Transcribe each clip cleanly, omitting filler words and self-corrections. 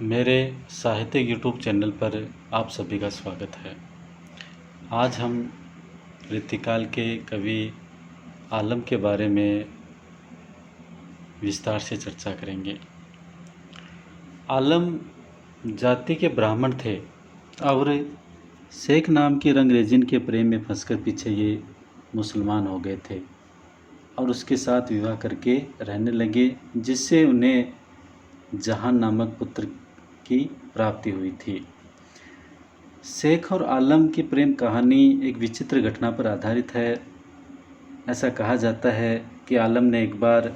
मेरे साहित्यिक YouTube channel पर आप सभी का स्वागत है। आज हम रीतिकाल के कवि आलम के बारे में विस्तार से चर्चा करेंगे। आलम जाति के ब्राह्मण थे और शेख नाम की रंगरेजिन के प्रेम में फंसकर पीछे ये मुसलमान हो गए थे और उसके साथ विवाह करके रहने लगे, जिससे उन्हें जहान नामक पुत्र की प्राप्ति हुई थी। शेख और आलम की प्रेम कहानी एक विचित्र घटना पर आधारित है। ऐसा कहा जाता है कि आलम ने एक बार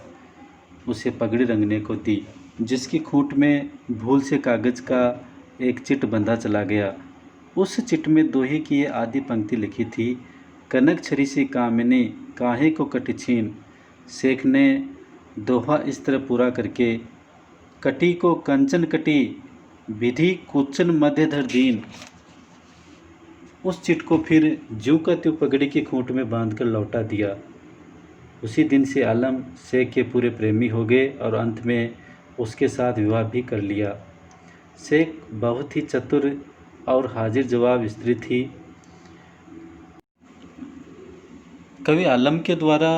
उसे पगड़ी रंगने को दी, जिसकी खूंट में भूल से कागज़ का एक चिट बंधा चला गया। उस चिट में दोहे की ये आदि पंक्ति लिखी थी, कनक छरी सी कामिनी काहे को कटी छीन। शेख ने दोहा इस तरह पूरा करके कटी को कंचन कटी विधि कुचन मध्य धर दीन, उस चिट को फिर ज्यों का त्यों पगड़ी की खूंट में बांधकर लौटा दिया। उसी दिन से आलम शेख के पूरे प्रेमी हो गए और अंत में उसके साथ विवाह भी कर लिया। शेख बहुत ही चतुर और हाजिर जवाब स्त्री थी। कवि आलम के द्वारा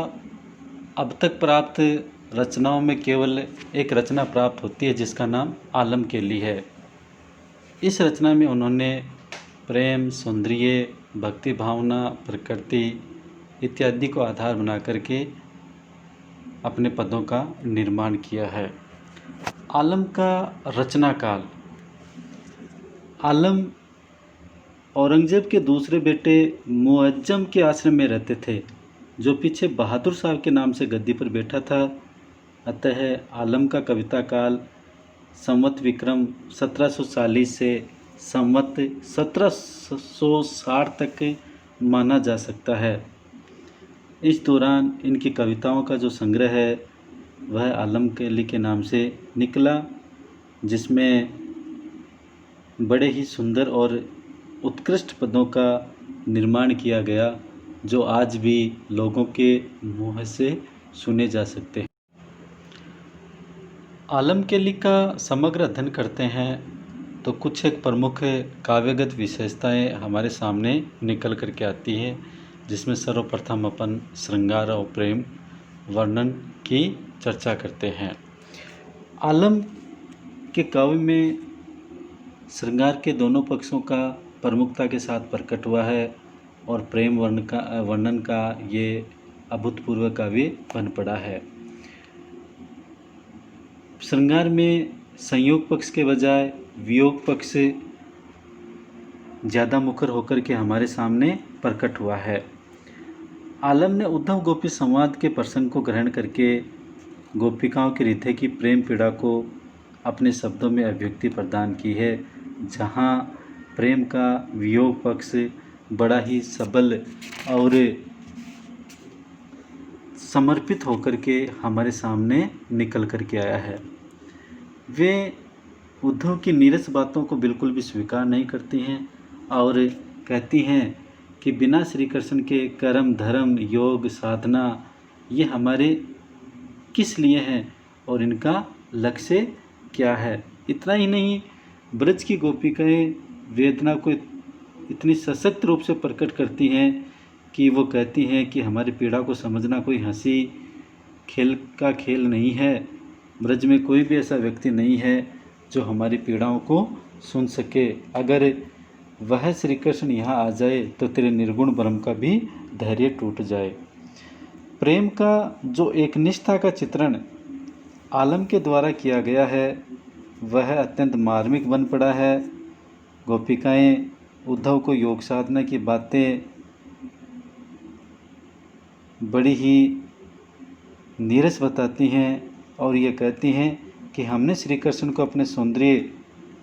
अब तक प्राप्त रचनाओं में केवल एक रचना प्राप्त होती है जिसका नाम आलम केली है। इस रचना में उन्होंने प्रेम, सौंदर्य, भक्ति भावना, प्रकृति इत्यादि को आधार बना करके अपने पदों का निर्माण किया है। आलम का रचना काल। आलम औरंगजेब के दूसरे बेटे मुअज्जम के आश्रम में रहते थे, जो पीछे बहादुर शाह के नाम से गद्दी पर बैठा था। अतः आलम का कविता काल संवत विक्रम 1740 से संवत 1760 तक माना जा सकता है। इस दौरान इनकी कविताओं का जो संग्रह है वह आलम केली के नाम से निकला, जिसमें बड़े ही सुंदर और उत्कृष्ट पदों का निर्माण किया गया, जो आज भी लोगों के मुँह से सुने जा सकते हैं। आलम केली का समग्र अध्ययन करते हैं तो कुछ एक प्रमुख काव्यगत विशेषताएं हमारे सामने निकल करके आती है, जिसमें सर्वप्रथम अपन श्रृंगार और प्रेम वर्णन की चर्चा करते हैं। आलम के काव्य में श्रृंगार के दोनों पक्षों का प्रमुखता के साथ प्रकट हुआ है और प्रेम वर्णन का ये अभूतपूर्व काव्य बन पड़ा है। श्रृंगार में संयोग पक्ष के बजाय वियोग पक्ष ज़्यादा मुखर होकर के हमारे सामने प्रकट हुआ है। आलम ने उद्धव गोपी संवाद के प्रसंग को ग्रहण करके गोपिकाओं के हृदय की प्रेम पीड़ा को अपने शब्दों में अभिव्यक्ति प्रदान की है, जहाँ प्रेम का वियोग पक्ष बड़ा ही सबल और समर्पित होकर के हमारे सामने निकल कर के आया है। वे उद्धव की नीरस बातों को बिल्कुल भी स्वीकार नहीं करती हैं और कहती हैं कि बिना श्री कृष्ण के कर्म धर्म योग साधना ये हमारे किस लिए हैं और इनका लक्ष्य क्या है। इतना ही नहीं, ब्रज की गोपिकाएं वेदना को इतनी सशक्त रूप से प्रकट करती हैं कि वो कहती हैं कि हमारी पीड़ा को समझना कोई हंसी खेल का खेल नहीं है। ब्रज में कोई भी ऐसा व्यक्ति नहीं है जो हमारी पीड़ाओं को सुन सके। अगर वह श्री कृष्ण यहाँ आ जाए तो तेरे निर्गुण ब्रह्म का भी धैर्य टूट जाए। प्रेम का जो एक निष्ठा का चित्रण आलम के द्वारा किया गया है वह अत्यंत मार्मिक बन पड़ा है। गोपिकाएं उद्धव को योग साधना की बातें बड़ी ही नीरस बताती हैं और ये कहती हैं कि हमने श्री कृष्ण को अपने सौंदर्य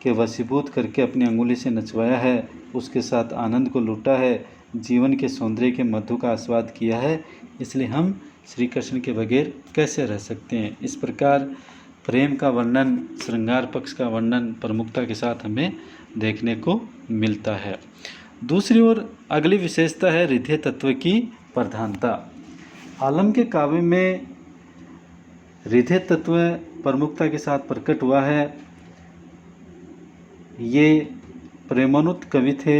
के वशीभूत करके अपनी अंगुली से नचवाया है, उसके साथ आनंद को लूटा है, जीवन के सौंदर्य के मधु का आस्वाद किया है, इसलिए हम श्री कृष्ण के बगैर कैसे रह सकते हैं। इस प्रकार प्रेम का वर्णन, श्रृंगार पक्ष का वर्णन प्रमुखता के साथ हमें देखने को मिलता है। दूसरी ओर अगली विशेषता है हृदय तत्व की प्रधानता। आलम के काव्य में हृदय तत्व प्रमुखता के साथ प्रकट हुआ है। ये प्रेमोन्नत कवि थे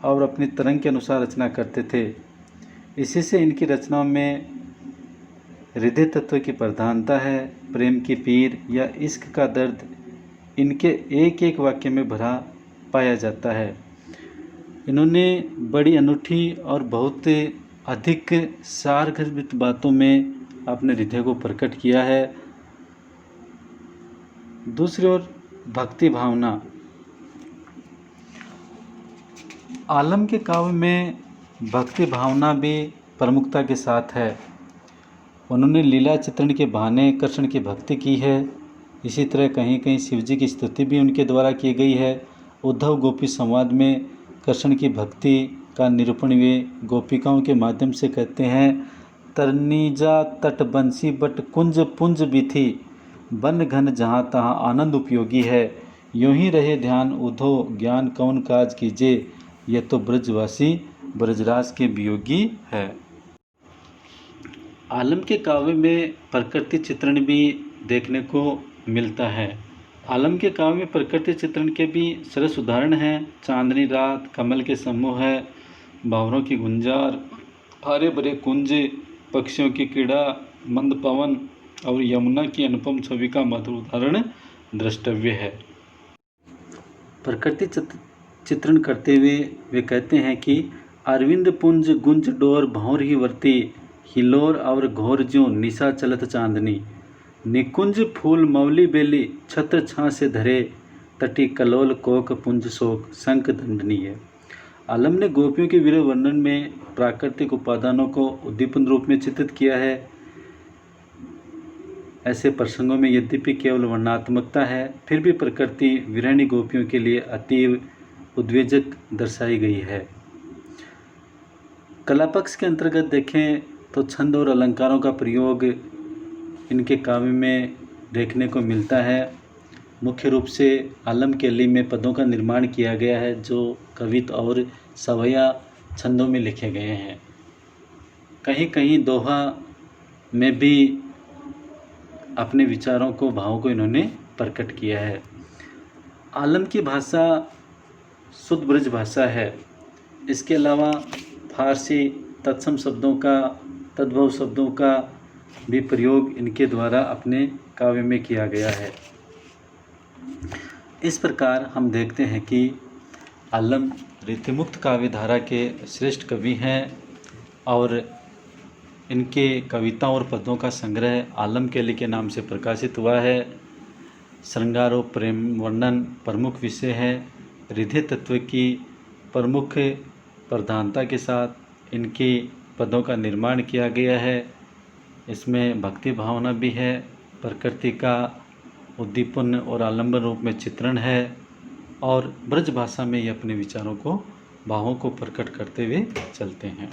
और अपनी तरंग के अनुसार रचना करते थे। इसी से इनकी रचनाओं में हृदय तत्व की प्रधानता है। प्रेम की पीर या इश्क का दर्द इनके एक एक वाक्य में भरा पाया जाता है। इन्होंने बड़ी अनूठी और बहुत अधिक सारगर्भित बातों में अपने हृदय को प्रकट किया है। दूसरी ओर भक्ति भावना, आलम के काव्य में भक्ति भावना भी प्रमुखता के साथ है। उन्होंने लीला चित्रण के बहाने कृष्ण की भक्ति की है। इसी तरह कहीं कहीं शिवजी की स्तुति भी उनके द्वारा की गई है। उद्धव गोपी संवाद में कृष्ण की भक्ति का निरूपण वे गोपिकाओं के माध्यम से कहते हैं। तरनीजा तट बंसी बट कुंज पुंज बिथी, बन घन जहाँ तहाँ आनंद उपयोगी है। यूं ही रहे ध्यान उद्धव ज्ञान कौन काज कीजे, यह तो ब्रजवासी ब्रजराज के वियोगी है। आलम के काव्य में प्रकृति चित्रण भी देखने को मिलता है। आलम के काव्य में प्रकृति चित्रण के भी सरस उदाहरण हैं। चांदनी रात, कमल के समूह है, बावरों की गुंजार, हरे भरे कुंज, पक्षियों की क्रीड़ा, मंद पवन और यमुना की अनुपम छवि का मधुर उदाहरण द्रष्टव्य है। प्रकृति चित्रण करते हुए वे कहते हैं कि अरविंद पुंज गुंज डोर भौर ही वर्ती, हिलोर और घोर ज्यों निशा चलत चांदनी, निकुंज फूल मवली बेली छत्र छां से धरे, तटी कलोल कोक पुंज शोक शंख दंडनी है। आलम ने गोपियों के विरह वर्णन में प्राकृतिक उपादानों को उद्दीपन रूप में चित्रित किया है। ऐसे प्रसंगों में यद्यपि केवल वर्णात्मकता है, फिर भी प्रकृति विरहिणी गोपियों के लिए अतीव उद्वेजक दर्शाई गई है। कला पक्ष के अंतर्गत देखें तो छंद और अलंकारों का प्रयोग इनके काव्य में देखने को मिलता है। मुख्य रूप से आलम के अली में पदों का निर्माण किया गया है जो कवित और सवैया छंदों में लिखे गए हैं। कहीं कहीं दोहा में भी अपने विचारों को, भावों को इन्होंने प्रकट किया है। आलम की भाषा शुद्ध ब्रज भाषा है। इसके अलावा फारसी तत्सम शब्दों का, तद्भव शब्दों का भी प्रयोग इनके द्वारा अपने काव्य में किया गया है। इस प्रकार हम देखते हैं कि आलम रीतिमुक्त काव्य धारा के श्रेष्ठ कवि हैं और इनके कविताओं और पदों का संग्रह आलम के अली के नाम से प्रकाशित हुआ है। श्रृंगार और प्रेम वर्णन प्रमुख विषय है। हृदय तत्व की प्रमुख प्रधानता के साथ इनके पदों का निर्माण किया गया है। इसमें भक्ति भावना भी है, प्रकृति का उद्दीपन और आलम्बन रूप में चित्रण है और ब्रज भाषा में ये अपने विचारों को, भावों को प्रकट करते हुए चलते हैं।